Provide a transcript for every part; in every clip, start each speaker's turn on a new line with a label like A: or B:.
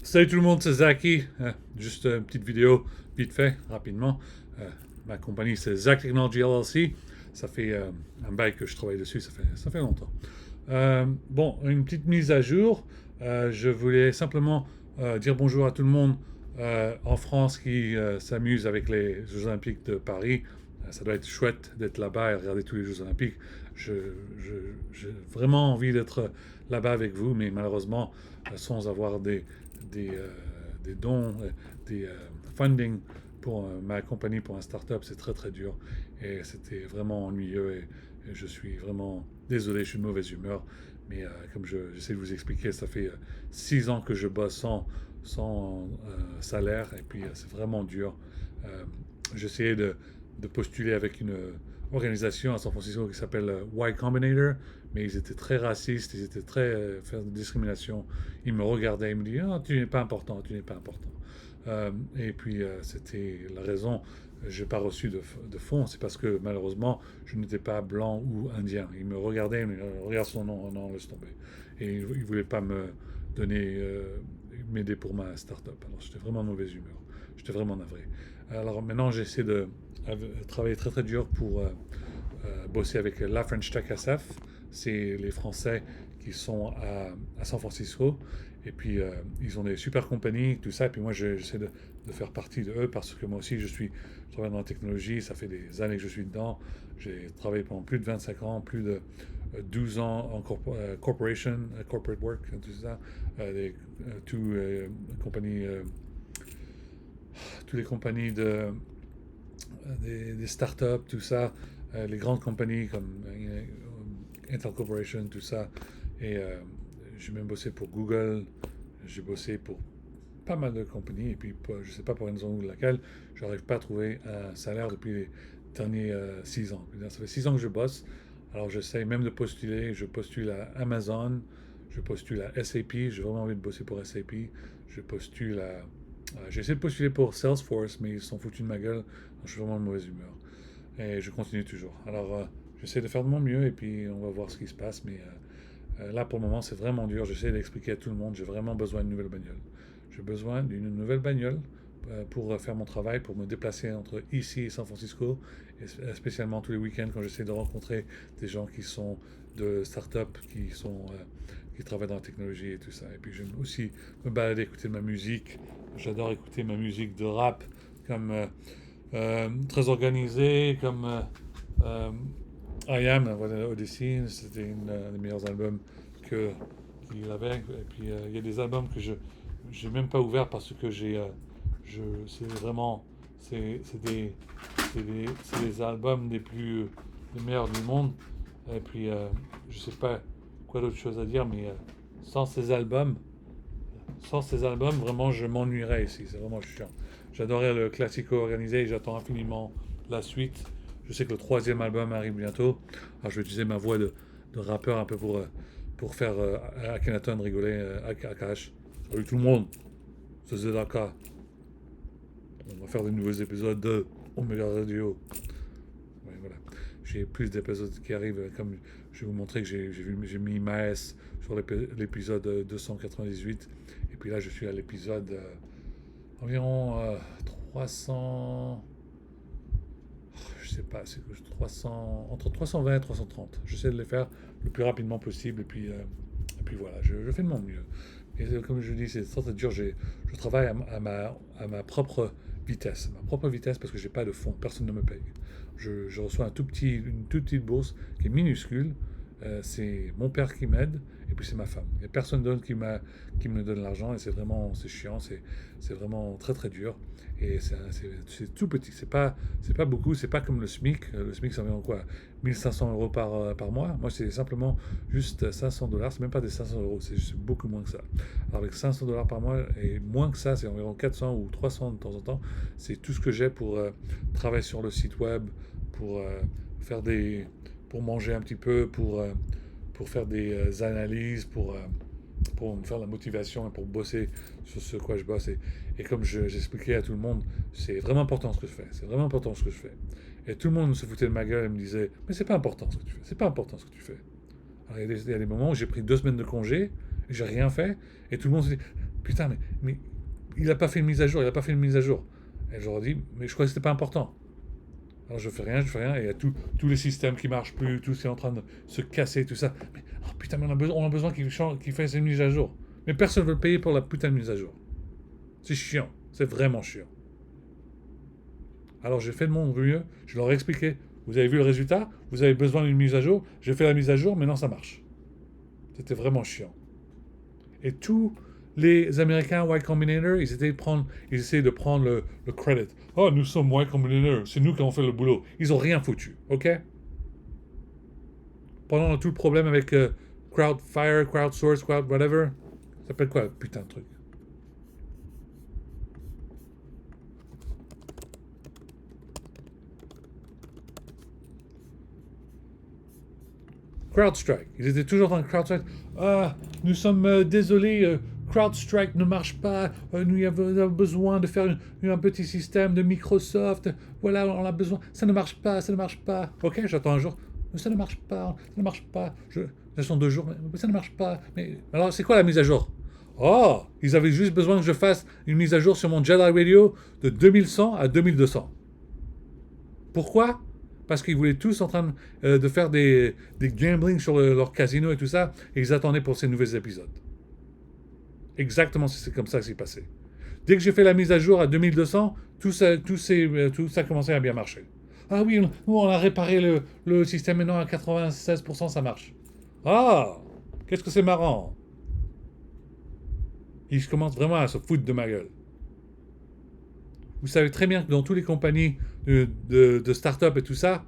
A: Salut tout le monde, c'est Zaki. Juste une petite vidéo, vite fait, rapidement. Euh, Ma compagnie, c'est Zach Technology LLC. Ça fait un bail que je travaille dessus, ça fait longtemps. Bon, une petite mise à jour. Je voulais simplement dire bonjour à tout le monde en France qui s'amuse avec les Jeux Olympiques de Paris. Ça doit être chouette d'être là-bas et regarder tous les Jeux Olympiques. Je- j'ai vraiment envie d'être là-bas avec vous, mais malheureusement, sans avoir des, euh, des dons, des funding pour ma compagnie, pour un start-up, c'est très très dur. Et c'était vraiment ennuyeux et je suis vraiment désolé, je suis de mauvaise humeur. Mais comme j'essaie de vous expliquer, ça fait 6 ans que je bosse sans salaire et puis c'est vraiment dur. Euh, J'essayais de postuler avec une organisation à San Francisco qui s'appelle Y Combinator, mais ils étaient très racistes, ils étaient très faire de discrimination. Ils me regardaient, ils me disaient ah, tu n'es pas important, tu n'es pas important. Et puis c'était la raison. Je n'ai pas reçu de fonds, c'est parce que malheureusement je n'étais pas blanc ou indien. Ils me regardaient, ils me disaient, regarde son nom, oh non, laisse tomber. Et ils ne voulaient pas me donner, m'aider pour ma start-up. Alors j'étais vraiment de mauvaise humeur. J'étais vraiment navré. Alors maintenant j'essaie de travailler très très dur pour bosser avec la French Tech SF. C'est les Français qui sont à San Francisco. Et puis, ils ont des super compagnies, tout ça. Et puis, moi, j'essaie de faire partie de eux parce que moi aussi, je travaille dans la technologie. Ça fait des années que je suis dedans. J'ai travaillé pendant plus de 25 ans, plus de 12 ans en corporation, corporate work, tout ça. Tout, compagnies, toutes les compagnies des startups, tout ça, les grandes compagnies comme Intel Corporation, tout ça. Et j'ai même bossé pour Google, j'ai bossé pour pas mal de compagnies, et puis je sais pas pour une raison ou laquelle, je n'arrive pas à trouver un salaire depuis les derniers 6 ans. Ça fait 6 ans que je bosse, alors j'essaie même de postuler, je postule à Amazon, je postule à SAP, j'ai vraiment envie de bosser pour SAP, je postule à j'ai essayé de postuler pour Salesforce, mais ils se sont foutus de ma gueule. Je suis vraiment de mauvaise humeur. Et je continue toujours. Alors, j'essaie de faire de mon mieux et puis on va voir ce qui se passe. Mais là, pour le moment, c'est vraiment dur. J'essaie d'expliquer à tout le monde, j'ai vraiment besoin d'une nouvelle bagnole. J'ai besoin d'une nouvelle bagnole pour faire mon travail, pour me déplacer entre ici et San Francisco, et spécialement tous les week-ends quand j'essaie de rencontrer des gens qui sont de start-up, qui travaillent dans la technologie et tout ça. Et puis j'aime aussi me balader, écouter ma musique. J'adore écouter ma musique de rap, comme très organisé, comme euh, I Am, voilà, Odyssey, c'était un des meilleurs albums que qu'il avait. Et puis il y a des albums que je j'ai même pas ouvert parce que c'est vraiment c'est des albums les meilleurs du monde. Et puis je sais pas quoi d'autre chose à dire, mais sans ces albums, sans ces albums, vraiment, je m'ennuierais ici. C'est vraiment chiant. J'adorais le classico organisé et j'attends infiniment la suite. Je sais que le troisième album arrive bientôt. Alors, je vais utiliser ma voix de rappeur un peu pour faire Akhenaton rigoler Akash. Salut tout le monde, c'est Zedaka. On va faire des nouveaux épisodes de Omega Radio. Ouais, voilà. J'ai plus d'épisodes qui arrivent. Comme je vais vous montrer que j'ai mis Maes sur l'épisode 298. Et puis là, je suis à l'épisode environ 300. Je sais pas, c'est 300, entre 320 et 330. J'essaie de les faire le plus rapidement possible. Et puis voilà, je fais de mon mieux. Et comme je dis, c'est très dur. Je travaille à ma propre vitesse. Ma propre vitesse parce que j'ai pas de fonds. Personne ne me paye. Je reçois une toute petite bourse qui est minuscule. C'est mon père qui m'aide et puis c'est ma femme. Il n'y a personne d'autre qui me donne l'argent et c'est chiant, c'est vraiment très très dur. Et c'est tout petit, c'est pas beaucoup, c'est pas comme le SMIC. Le SMIC, ça environ quoi 1500 € par mois. Moi, c'est simplement juste 500 $. C'est même pas des 500 €, c'est juste beaucoup moins que ça. Alors, avec 500 $ par mois et moins que ça, c'est environ 400 ou 300 de temps en temps. C'est tout ce que j'ai pour travailler sur le site web, pour faire des, pour manger un petit peu, pour faire des analyses, pour me faire la motivation et pour bosser sur ce quoi je bosse. Et comme j'expliquais à tout le monde, c'est vraiment important ce que je fais. C'est vraiment important ce que je fais. Et tout le monde se foutait de ma gueule et me disait, mais c'est pas important ce que tu fais. C'est pas important ce que tu fais. Alors il y a des moments où j'ai pris 2 semaines de congé, et j'ai rien fait, et tout le monde se dit, putain, mais il n'a pas fait une mise à jour, il n'a pas fait une mise à jour. Et je leur dis, mais je crois que c'était pas important. Alors je fais rien, et il y a tous les systèmes qui marchent plus, tout ce est en train de se casser, tout ça. Mais oh, putain, mais on a besoin qu'il fasse une mise à jour. Mais personne ne veut payer pour la putain de mise à jour. C'est chiant, c'est vraiment chiant. Alors j'ai fait de mon mieux, je leur ai expliqué. Vous avez vu le résultat, vous avez besoin d'une mise à jour, j'ai fait la mise à jour, maintenant ça marche. C'était vraiment chiant. Et tous les Américains Y Combinator, ils essayaient de prendre le credit. Oh, nous sommes Y Combinator, c'est nous qui avons fait le boulot. Ils ont rien foutu, ok? Pendant tout le problème avec Crowdfire, Crowdsource, Crowd whatever, ça s'appelle quoi, putain de truc? CrowdStrike. Ils étaient toujours dans le CrowdStrike. Ah, nous sommes désolés, CrowdStrike ne marche pas. Nous avons besoin de faire un petit système de Microsoft. Voilà, on a besoin. Ça ne marche pas, ça ne marche pas. Ok, j'attends un jour. Mais ça ne marche pas, ça ne marche pas. J'attends 2 jours, mais ça ne marche pas. Mais alors, c'est quoi la mise à jour? Oh, ils avaient juste besoin que je fasse une mise à jour sur mon Jedi Radio de 2100 à 2200. Pourquoi? Parce qu'ils voulaient tous en train de faire des gambling sur leur casino et tout ça, et ils attendaient pour ces nouveaux épisodes. Exactement, c'est comme ça que c'est passé. Dès que j'ai fait la mise à jour à 2200, tout ça commençait à bien marcher. Ah oui, on a réparé le système maintenant à 96%, ça marche. Ah, qu'est-ce que c'est marrant. Ils commencent vraiment à se foutre de ma gueule. Vous savez très bien que dans toutes les compagnies de start-up et tout ça,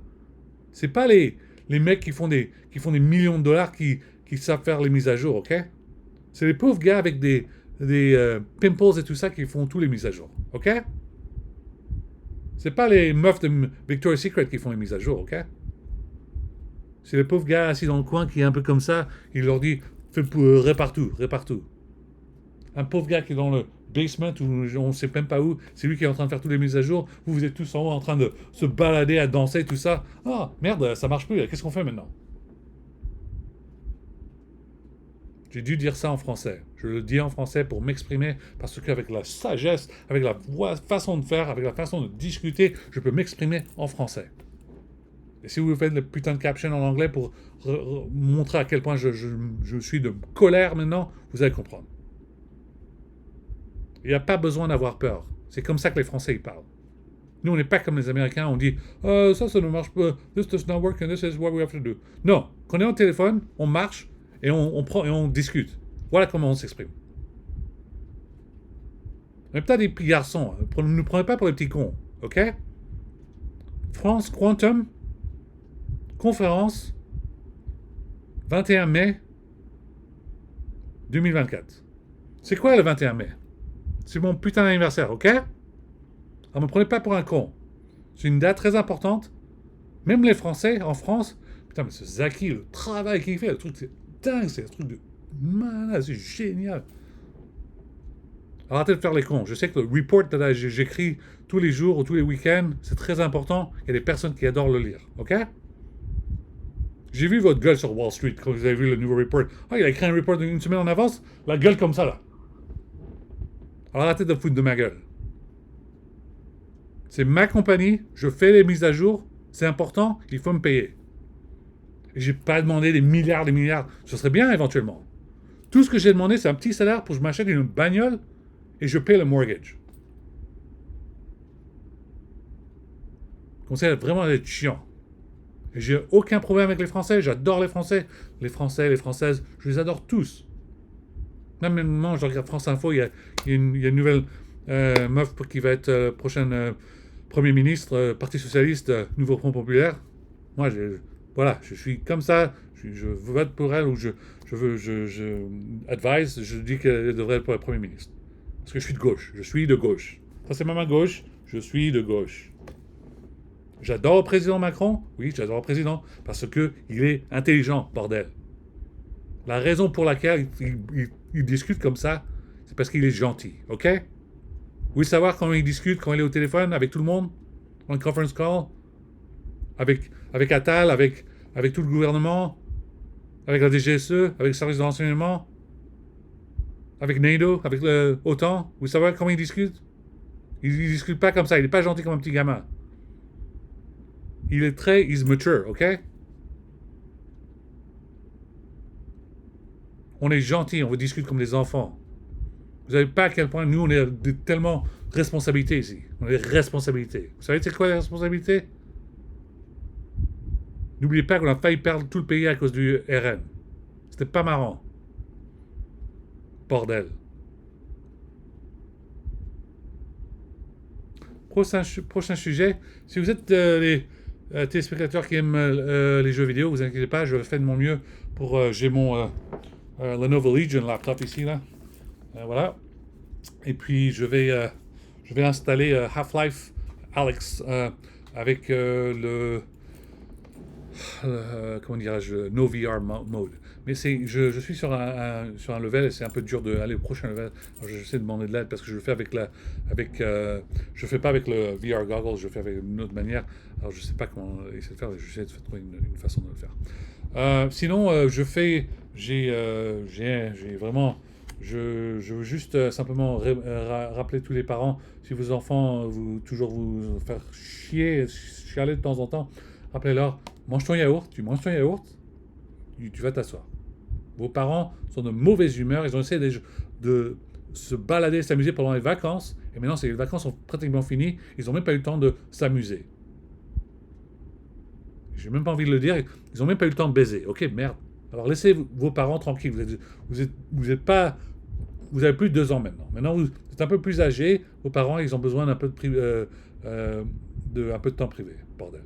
A: c'est pas les mecs qui font des millions de dollars qui savent faire les mises à jour, ok? C'est les pauvres gars avec des pimples et tout ça qui font tous les mises à jour, ok? C'est pas les meufs de Victoria's Secret qui font les mises à jour, ok? C'est les pauvres gars assis dans le coin qui est un peu comme ça, il leur dit répare tout. Un pauvre gars qui est dans le basement où on ne sait même pas où, c'est lui qui est en train de faire toutes les mises à jour, vous êtes tous en haut en train de se balader, à danser, tout ça. Ah, merde, ça marche plus, qu'est-ce qu'on fait maintenant? J'ai dû dire ça en français. Je le dis en français pour m'exprimer, parce qu'avec la sagesse, avec la façon de faire, avec la façon de discuter, je peux m'exprimer en français. Et si vous faites le putain de caption en anglais pour montrer à quel point je suis de colère maintenant, vous allez comprendre. Il n'y a pas besoin d'avoir peur. C'est comme ça que les Français y parlent. Nous, on n'est pas comme les Américains, on dit ça ne marche pas, this does not work and this is what we have to do. Non, quand on est au téléphone, on marche et on discute. Voilà comment on s'exprime. On n'est pas des petits garçons, ne nous prenez pas pour des petits cons, ok? France Quantum, conférence, 21 mai 2024. C'est quoi le 21 mai? C'est mon putain d'anniversaire, ok? Alors, me prenez pas pour un con. C'est une date très importante. Même les Français, en France, putain, mais ce Zaki, le travail qu'il fait, le truc, c'est dingue, c'est un truc de malade, c'est génial. Alors, arrêtez de faire les cons. Je sais que le report que j'écris tous les jours ou tous les week-ends, c'est très important. Il y a des personnes qui adorent le lire, ok? J'ai vu votre gueule sur Wall Street quand vous avez vu le nouveau report. Ah, il a écrit un report une semaine en avance, la gueule comme ça, là. Alors arrêtez de foutre de ma gueule. C'est ma compagnie, je fais les mises à jour, c'est important, il faut me payer. Et j'ai pas demandé des milliards, ce serait bien éventuellement. Tout ce que j'ai demandé, c'est un petit salaire pour que je m'achète une bagnole et je paye le mortgage. Comme ça, vraiment d'être chiant. Et j'ai aucun problème avec les Français, j'adore les Français. Les Français, les Françaises, je les adore tous. Même maintenant, je regarde France Info, il y a une nouvelle meuf qui va être prochaine Premier ministre, Parti Socialiste, Nouveau Front Populaire. Moi, je suis comme ça, je vote pour elle ou je advise, je dis qu'elle devrait être Premier ministre. Parce que je suis de gauche. Ça, c'est ma main gauche, je suis de gauche. J'adore le président Macron, oui, j'adore le président, parce qu'il est intelligent, bordel. La raison pour laquelle il discute comme ça, c'est parce qu'il est gentil, ok? Vous voulez savoir comment il discute, quand il est au téléphone, avec tout le monde, en conference call, avec Attal, avec tout le gouvernement, avec la DGSE, avec le service de renseignement? avec Nado, avec le Autant. Vous savez comment il discute? Il discute pas comme ça. Il est pas gentil comme un petit gamin. Il est très... He's mature, ok? On est gentil, on vous discute comme des enfants. Vous savez pas à quel point nous, on a tellement de responsabilités ici. On a des responsabilités. Vous savez c'est quoi les responsabilités? N'oubliez pas qu'on a failli perdre tout le pays à cause du RN. C'était pas marrant. Bordel. Prochain sujet. Si vous êtes les téléspectateurs qui aiment les jeux vidéo, vous inquiétez pas, je fais de mon mieux pour... j'ai mon Lenovo Legion laptop ici, là. Voilà. Et puis, je vais installer Half-Life Alyx avec comment dirais-je, No VR mode. Mais je suis sur un level et c'est un peu dur d'aller au prochain level. Alors, j'essaie de demander de l'aide parce que je le fais je fais pas avec le VR goggles, je le fais avec une autre manière. Alors je sais pas comment essayer de faire, j'essaie de trouver une façon de le faire. Sinon, j'ai vraiment, je veux juste simplement rappeler tous les parents, si vos enfants toujours vous faire chialer de temps en temps, rappelez-leur, mange ton yaourt, tu manges ton yaourt, tu vas t'asseoir. Vos parents sont de mauvaise humeur, ils ont essayé de se balader, s'amuser pendant les vacances, et maintenant les vacances sont pratiquement finies, ils n'ont même pas eu le temps de s'amuser. J'ai même pas envie de le dire, ils n'ont même pas eu le temps de baiser. Ok, merde. Alors laissez vos parents tranquilles, vous avez plus de 2 ans maintenant. Maintenant vous êtes un peu plus âgés, vos parents ils ont besoin d'un peu un peu de temps privé, bordel.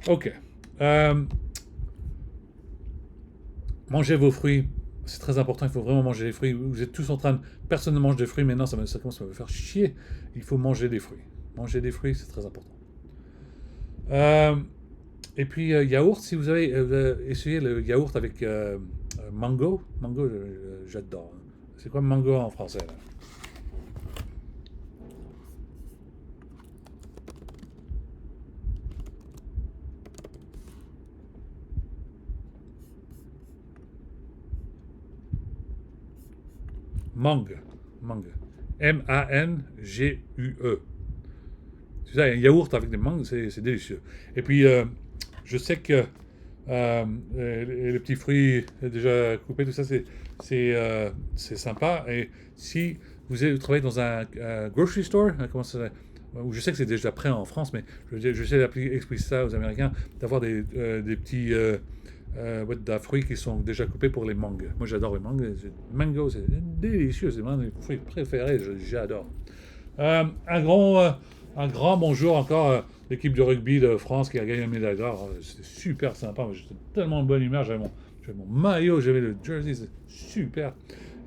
A: Ok. Mangez vos fruits. C'est très important, il faut vraiment manger les fruits. Vous êtes tous en train de... Personne ne mange des fruits maintenant, ça commence à me faire chier. Il faut manger des fruits. Manger des fruits, c'est très important. Et puis, yaourt, si vous avez essayé le yaourt avec mango. Mango, j'adore. C'est quoi mango en français, là? Mangue. Mangue. M-A-N-G-U-E. C'est ça, un yaourt avec des mangues, c'est délicieux. Et puis, je sais que les petits fruits déjà coupés, tout ça, c'est sympa. Et si vous travaillez dans un grocery store, comment ça, je sais que c'est déjà prêt en France, mais j'essaie d'expliquer ça aux Américains, d'avoir des petits fruits qui sont déjà coupés pour les mangues. Moi, j'adore les mangues. Mango, c'est délicieux, c'est l'un de mes fruits préférés, j'adore. Un grand bonjour encore à l'équipe de rugby de France qui a gagné la médaille d'or. C'était super sympa. J'étais tellement de bonne humeur. J'avais mon maillot, j'avais le jersey. C'était super.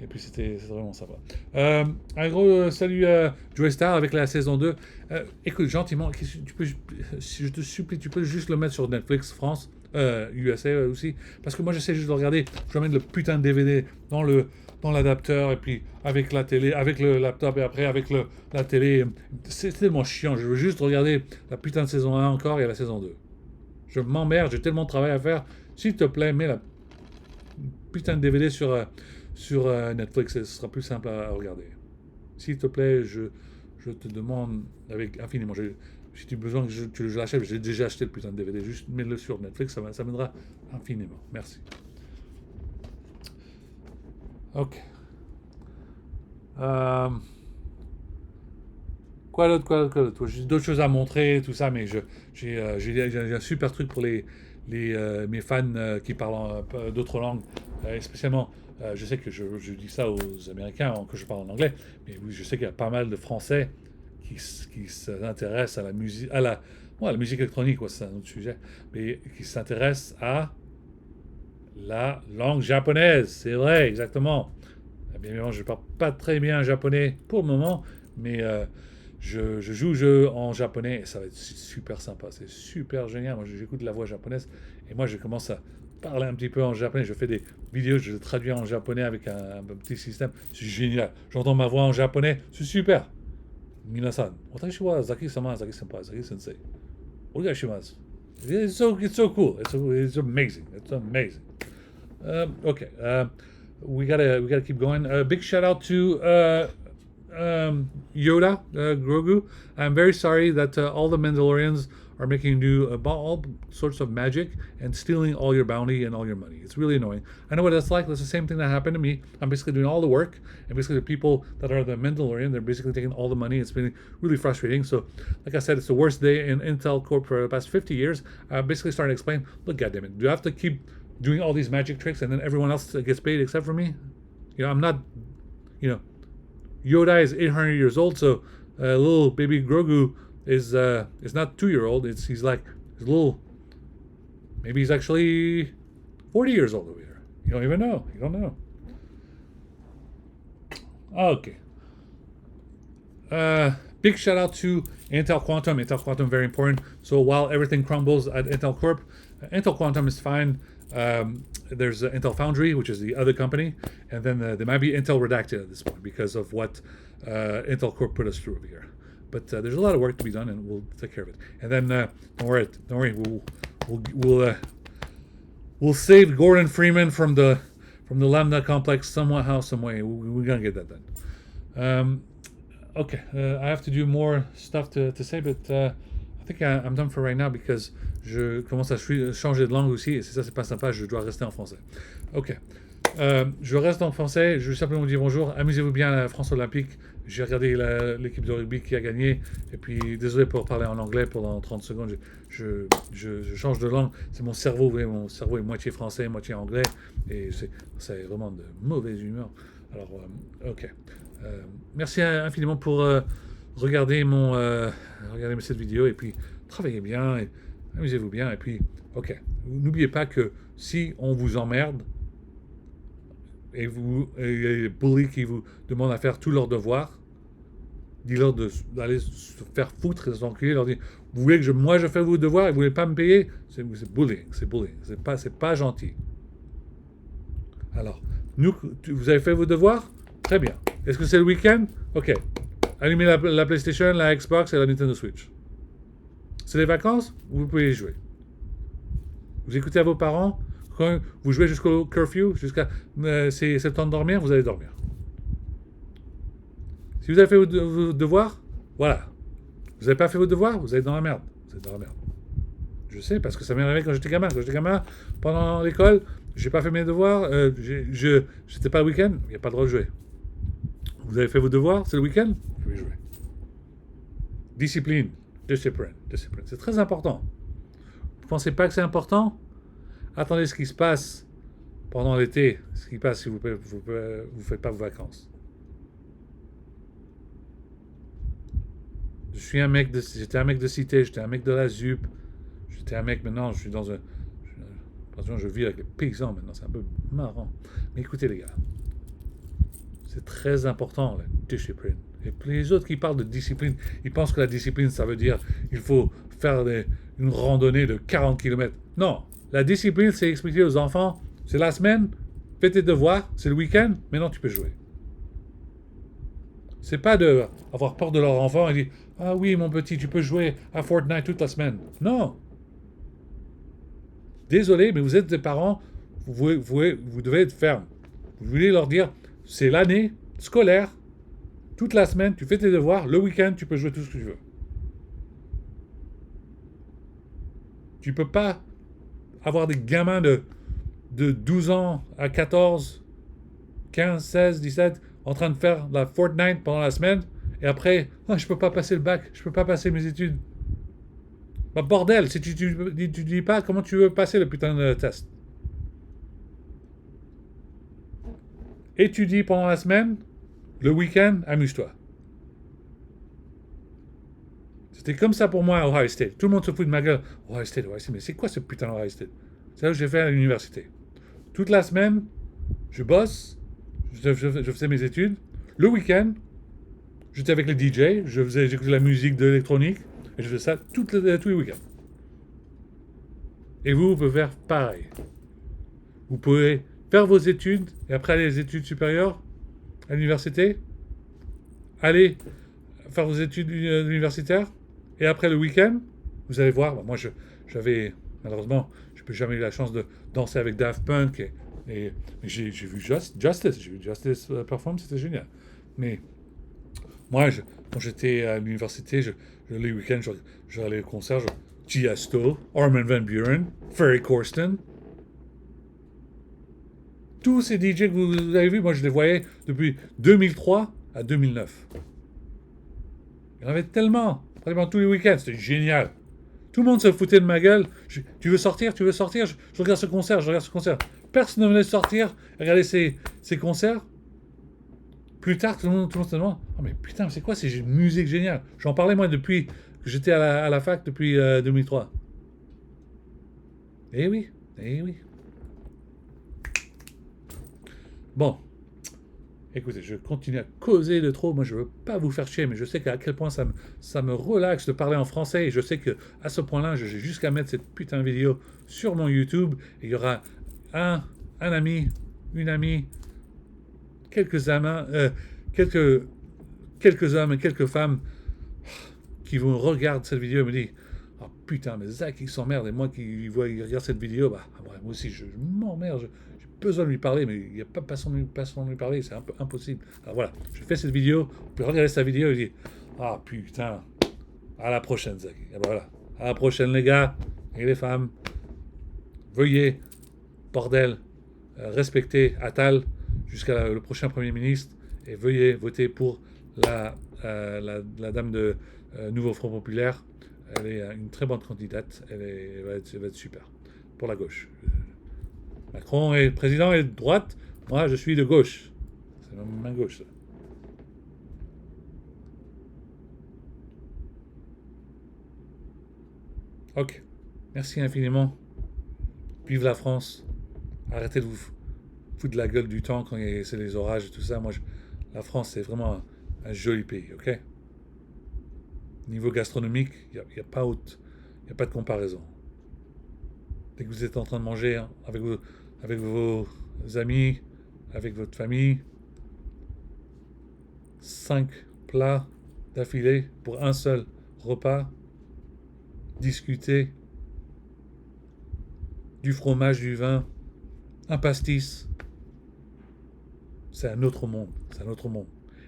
A: Et puis c'était vraiment sympa. Un gros salut à Joey Star avec la saison 2. Écoute, gentiment, si je te supplie, tu peux juste le mettre sur Netflix France, USA aussi. Parce que moi j'essaie juste de regarder. Je vais mettre le putain de DVD dans l'adapteur et puis avec la télé, avec le laptop et après avec la télé. C'est tellement chiant. Je veux juste regarder la putain de saison 1 encore et la saison 2. Je m'emmerde, j'ai tellement de travail à faire. S'il te plaît, mets la putain de DVD sur Netflix, ce sera plus simple à regarder. S'il te plaît, je te demande avec infiniment. Si tu as besoin que je l'achète, j'ai déjà acheté le putain de DVD. Juste mets-le sur Netflix, ça m'aidera infiniment. Merci. Ok. Quoi d'autre? J'ai d'autres choses à montrer, tout ça, mais j'ai un super truc pour mes fans qui parlent d'autres langues, spécialement. Je sais que je dis ça aux Américains que je parle en anglais, mais oui, je sais qu'il y a pas mal de Français qui s'intéressent à la musique, la musique électronique, c'est un autre sujet, mais qui s'intéressent à la langue japonaise. C'est vrai, exactement. Bien évidemment, je ne parle pas très bien japonais pour le moment, mais je joue au jeu en japonais et ça va être super sympa. C'est super génial. Moi, j'écoute la voix japonaise et moi, je commence à parler un petit peu en japonais. Je fais des vidéos, je traduis en japonais avec un petit système. C'est génial. J'entends ma voix en japonais. C'est super. Minasan, watashi wa Zaki-sama, Zaki-senpai, Zaki-sensei. Onegai shimasu. It's so cool. It's amazing. It's amazing. Okay. We gotta keep going. Big shout out to Yoda, Grogu. I'm very sorry that all the Mandalorians are making you do all sorts of magic and stealing all your bounty and all your money. It's really annoying. I know what that's like. That's the same thing that happened to me. I'm basically doing all the work, and basically the people that are the Mandalorian, they're basically taking all the money. It's been really frustrating. So, like I said, it's the worst day in Intel Corp for the past 50 years. I'm basically starting to explain, look, goddammit, do I have to keep doing all these magic tricks and then everyone else gets paid except for me? I'm not, Yoda is 800 years old, so little baby Grogu is not 2 year old. He's a little. Maybe he's actually 40 years old over here. You don't even know. You don't know. Okay. Big shout out to Intel Quantum. Intel Quantum, very important. So while everything crumbles at Intel Corp, Intel Quantum is fine. There's Intel Foundry, which is the other company, and then there might be Intel Redacted at this point because of what Intel Corp put us through over here. But there's a lot of work to be done, and we'll take care of it. And then don't worry, we'll save Gordon Freeman from the Lambda complex somehow, some way. We're gonna get that done. Okay, I have to do more stuff to say, but I think I'm done for right now because je commence à changer de langue aussi, et c'est pas sympa, je dois rester en français. Ok. Je reste en français, je veux simplement vous dire bonjour, amusez-vous bien à la France Olympique. J'ai regardé l'équipe de rugby qui a gagné, et puis désolé pour parler en anglais pendant 30 secondes, je change de langue, c'est mon cerveau, vous voyez, mon cerveau est moitié français, moitié anglais, et c'est vraiment de mauvaise humeur. Alors, ok. Merci infiniment pour regarder cette vidéo, et puis travaillez bien, et amusez-vous bien, et puis, ok. N'oubliez pas que si on vous emmerde, et les bullies qui vous demandent à faire tous leurs devoirs, dis-leur d'aller se faire foutre et s'enculer, leur dire, vous voulez que moi je fais vos devoirs et vous voulez pas me payer? C'est bullying, c'est pas gentil. Alors, vous avez fait vos devoirs? Très bien. Est-ce que c'est le week-end? Ok. Allumez la PlayStation, la Xbox et la Nintendo Switch. C'est les vacances? Vous pouvez y jouer. Vous écoutez à vos parents? Quand vous jouez jusqu'au curfew, c'est le temps de dormir, vous allez dormir. Si vous avez fait vos devoirs, voilà. Vous n'avez pas fait vos devoirs, vous êtes dans la merde. Vous êtes dans la merde. Je sais, parce que ça m'est arrivé quand j'étais gamin. Quand j'étais gamin, pendant l'école, j'ai pas fait mes devoirs, j'étais pas le week-end, il n'y a pas le droit de jouer. Vous avez fait vos devoirs, c'est le week-end, vous pouvez jouer. Discipline. C'est très important. Vous ne pensez pas que c'est important? Attendez ce qui se passe pendant l'été, ce qui passe si vous ne faites pas vos vacances. J'étais un mec de cité, j'étais un mec de la ZUP, j'étais un mec, maintenant je suis dans je vis avec les paysans maintenant, c'est un peu marrant. Mais écoutez les gars, c'est très important la discipline. Et les autres qui parlent de discipline, ils pensent que la discipline ça veut dire il faut faire une randonnée de 40 km. Non, la discipline c'est expliquer aux enfants, c'est la semaine, fais tes devoirs, c'est le week-end, maintenant tu peux jouer. C'est pas d'avoir peur de leur enfant et dire ah oui mon petit tu peux jouer à Fortnite toute la semaine. Non. Désolé mais vous êtes des parents, vous devez être ferme. Vous voulez leur dire c'est l'année scolaire, toute la semaine tu fais tes devoirs, le week-end tu peux jouer tout ce que tu veux. Tu peux pas avoir des gamins de 12 ans à 14, 15, 16, 17 en train de faire la Fortnite pendant la semaine et après, je peux pas passer le bac, je peux pas passer mes études. Bah bordel, si tu dis pas comment tu veux passer le putain de test. Étudie pendant la semaine, le week-end, amuse-toi. C'était comme ça pour moi à Ohio State. Tout le monde se fout de ma gueule. Ohio State, mais c'est quoi ce putain d'Ohio State? C'est là que j'ai fait à l'université. Toute la semaine, je bosse, je faisais mes études. Le week-end, j'étais avec les DJ, j'écoutais la musique de l'électronique, et je faisais ça tous les week-ends. Et vous pouvez faire pareil. Vous pouvez faire vos études, et après les études supérieures, à l'université, allez faire vos études universitaires, et après le week-end, vous allez voir, moi je malheureusement, je n'ai jamais eu la chance de danser avec Daft Punk. Mais j'ai vu Justice, j'ai vu Justice perform, c'était génial. Mais moi, quand j'étais à l'université, les week-ends, j'allais au concert, Tiesto, Armin van Buuren, Ferry Corsten. Tous ces DJ que vous avez vus, moi je les voyais depuis 2003 à 2009. Il y en avait tellement, pratiquement tous les week-ends, c'était génial. Tout le monde se foutait de ma gueule. Tu veux sortir, je regarde ce concert. Personne ne venait sortir, regarder ces concerts. Plus tard, tout le monde se demande, oh mais putain, c'est quoi ces musiques géniales? J'en parlais moi depuis que j'étais à la fac depuis 2003. Eh oui. Bon, écoutez, je continue à causer de trop. Moi, je veux pas vous faire chier, mais je sais à quel point ça me relaxe de parler en français. Et je sais que à ce point-là, j'ai jusqu'à mettre cette putain de vidéo sur mon YouTube. Et il y aura un ami, une amie, quelques amants, quelques hommes et quelques femmes qui vous regardent cette vidéo et me disent, oh putain, mais Zach, il s'emmerde. Et moi qui regarde cette vidéo, moi aussi, je m'emmerde. J'ai besoin de lui parler, mais il n'y a pas de façon de lui parler, c'est un peu impossible. Alors voilà, je fais cette vidéo, vous pouvez regarder cette vidéo et dire, ah putain, à la prochaine, Zach. Et ben voilà, à la prochaine, les gars et les femmes. Veuillez, bordel, respecter Attal jusqu'à le prochain Premier ministre et veuillez voter pour la dame de Nouveau Front Populaire. Elle est une très bonne candidate, elle va être super pour la gauche. Macron est président et de droite, moi je suis de gauche. C'est ma main gauche ça. Ok, merci infiniment. Vive la France. Arrêtez de vous foutre de la gueule du temps quand c'est les orages et tout ça. La France c'est vraiment un joli pays, ok? Niveau gastronomique, il n'y a pas de comparaison. Dès que vous êtes en train de manger hein, avec vos amis, avec votre famille, 5 plats d'affilée pour un seul repas, discuter, du fromage, du vin, un pastis, c'est un autre monde.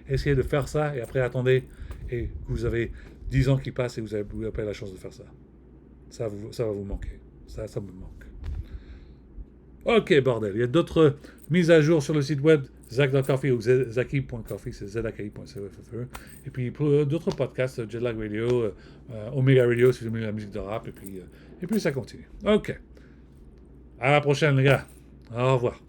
A: Essayez de faire ça et après attendez et vous avez 10 ans qui passent et vous n'avez pas la chance de faire ça. Ça va vous manquer. Ça me manque. Ok, bordel. Il y a d'autres mises à jour sur le site web Zach.coffee ou zaki.coffee, c'est zaki.coffee. Et puis pour d'autres podcasts, Jetlag Radio, Omega Radio si vous aimez la musique de rap. Et puis ça continue. Ok. À la prochaine, les gars. Au revoir.